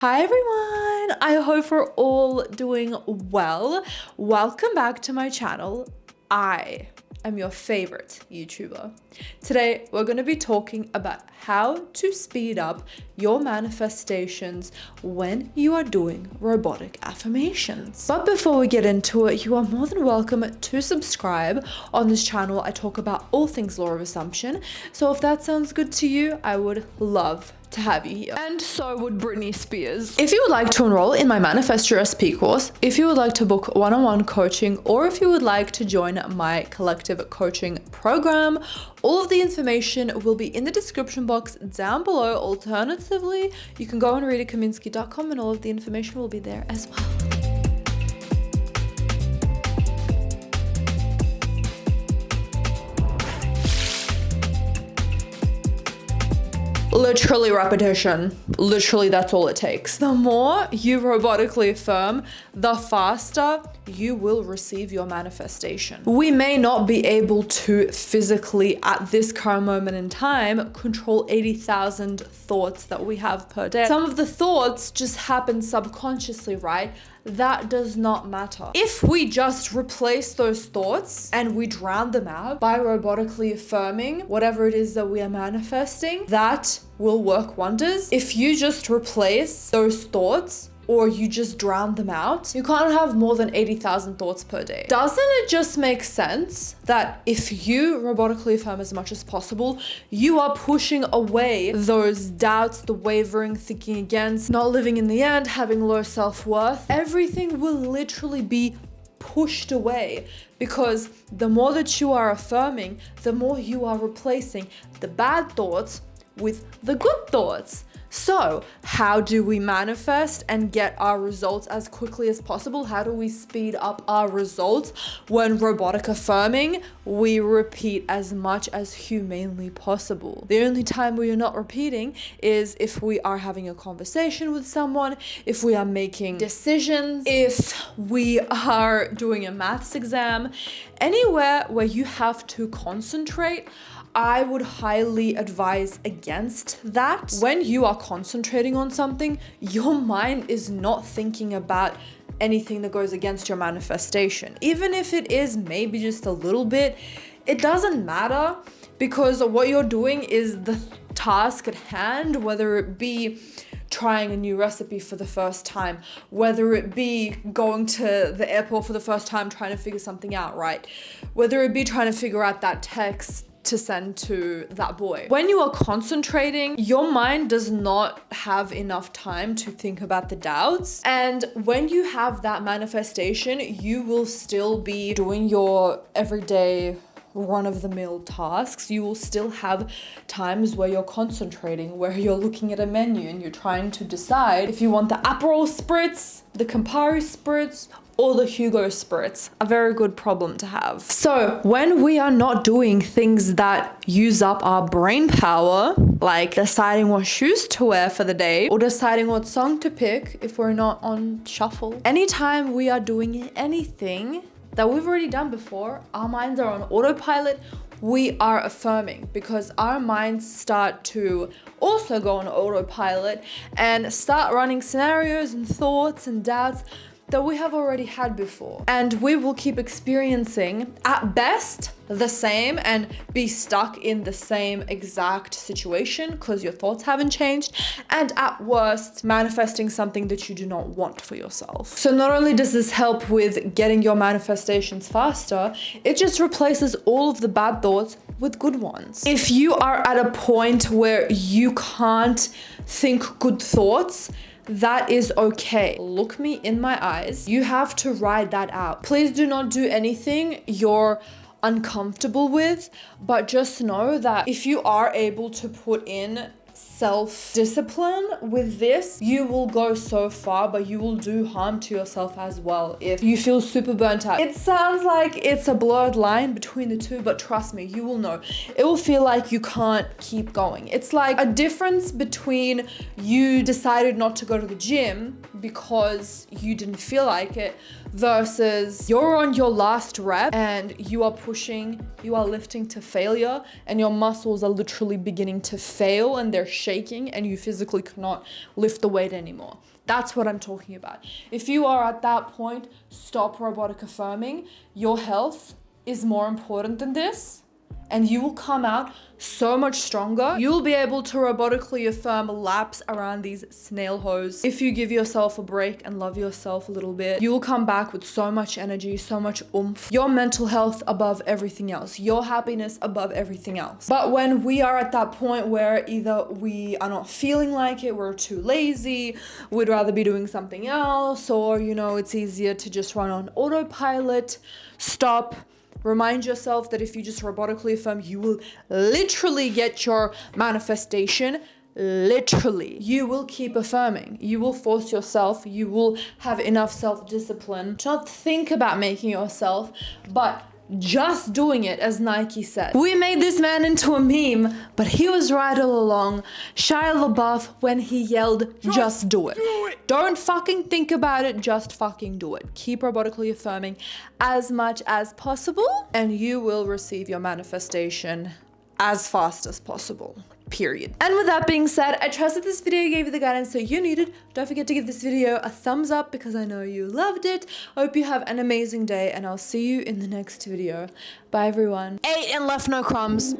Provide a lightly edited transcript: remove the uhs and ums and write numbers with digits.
Hi everyone, I hope we're all doing well. Welcome back to my channel. I am your favorite YouTuber. Today, we're going to be talking about how to speed up your manifestations when you are doing robotic affirmations. But before we get into it, you are more than welcome to subscribe. On this channel, I talk about all things law of assumption. So if that sounds good to you, I would love to have you here. And so would Britney Spears. If you would like to enroll in my Manifest Your SP course, if you would like to book one-on-one coaching, or if you would like to join my collective coaching program, all of the information will be in the description box down below. Alternatively, you can go on RitaKaminski.com and all of the information will be there as well. Literally repetition. Literally, that's all it takes. The more you robotically affirm, the faster you will receive your manifestation. We may not be able to physically, at this current moment in time, control 80,000 thoughts that we have per day. Some of the thoughts just happen subconsciously, right? That does not matter. If we just replace those thoughts and we drown them out by robotically affirming whatever it is that we are manifesting, that will work wonders. If you just replace those thoughts or you just drown them out, you can't have more than 80,000 thoughts per day. Doesn't it just make sense that if you robotically affirm as much as possible, you are pushing away those doubts, the wavering, thinking against, not living in the end, having low self-worth? Everything will literally be pushed away, because the more that you are affirming, the more you are replacing the bad thoughts with the good thoughts. So how do we manifest and get our results as quickly as possible? How do we speed up our results? When robotic affirming, we repeat as much as humanly possible. The only time we are not repeating is if we are having a conversation with someone, if we are making decisions, if we are doing a maths exam, anywhere where you have to concentrate. I would highly advise against that. When you are concentrating on something, your mind is not thinking about anything that goes against your manifestation. Even if it is maybe just a little bit, it doesn't matter, because what you're doing is the task at hand, whether it be trying a new recipe for the first time, whether it be going to the airport for the first time, trying to figure something out, right? Whether it be trying to figure out that text to send to that boy. When you are concentrating, your mind does not have enough time to think about the doubts. And when you have that manifestation, you will still be doing your everyday run-of-the-mill tasks. You will still have times where you're concentrating, where you're looking at a menu and you're trying to decide if you want the Aperol Spritz, the Campari Spritz, or the Hugo Spritz. A very good problem to have. So when we are not doing things that use up our brain power, like deciding what shoes to wear for the day, or deciding what song to pick if we're not on shuffle, anytime we are doing anything that we've already done before, our minds are on autopilot, we are affirming, because our minds start to also go on autopilot and start running scenarios and thoughts and doubts that we have already had before. And we will keep experiencing, at best, the same and be stuck in the same exact situation because your thoughts haven't changed, and at worst, manifesting something that you do not want for yourself. So not only does this help with getting your manifestations faster, it just replaces all of the bad thoughts with good ones. If you are at a point where you can't think good thoughts, that is okay. Look me in my eyes. You have to ride that out. Please do not do anything you're uncomfortable with, but just know that if you are able to put in self-discipline with this, you will go so far, but you will do harm to yourself as well if you feel super burnt out. It sounds like it's a blurred line between the two, but trust me, you will know. It will feel like you can't keep going. It's like a difference between you decided not to go to the gym because you didn't feel like it versus you're on your last rep and you are pushing, you are lifting to failure, and your muscles are literally beginning to fail and they're shaking shaking and you physically cannot lift the weight anymore. That's what I'm talking about. If you are at that point, stop robotic affirming. Your health is more important than this, and you will come out so much stronger. You'll be able to robotically affirm laps around these snail hoes. If you give yourself a break and love yourself a little bit, you will come back with so much energy, so much oomph. Your mental health above everything else, your happiness above everything else. But when we are at that point where either we are not feeling like it, we're too lazy, we'd rather be doing something else, or you know, it's easier to just run on autopilot, stop. Remind yourself that if you just robotically affirm, you will literally get your manifestation. Literally. You will keep affirming. You will force yourself. You will have enough self-discipline to not think about making yourself, but just doing it, as Nike said. We made this man into a meme, but he was right all along. Shia LaBeouf when he yelled, just do it. Don't fucking think about it, just fucking do it. Keep robotically affirming as much as possible, and you will receive your manifestation as fast as possible. Period. And with that being said, I trust that this video gave you the guidance that you needed. Don't forget to give this video a thumbs up because I know you loved it. I hope you have an amazing day, and I'll see you in the next video. Bye everyone. Ate and left no crumbs.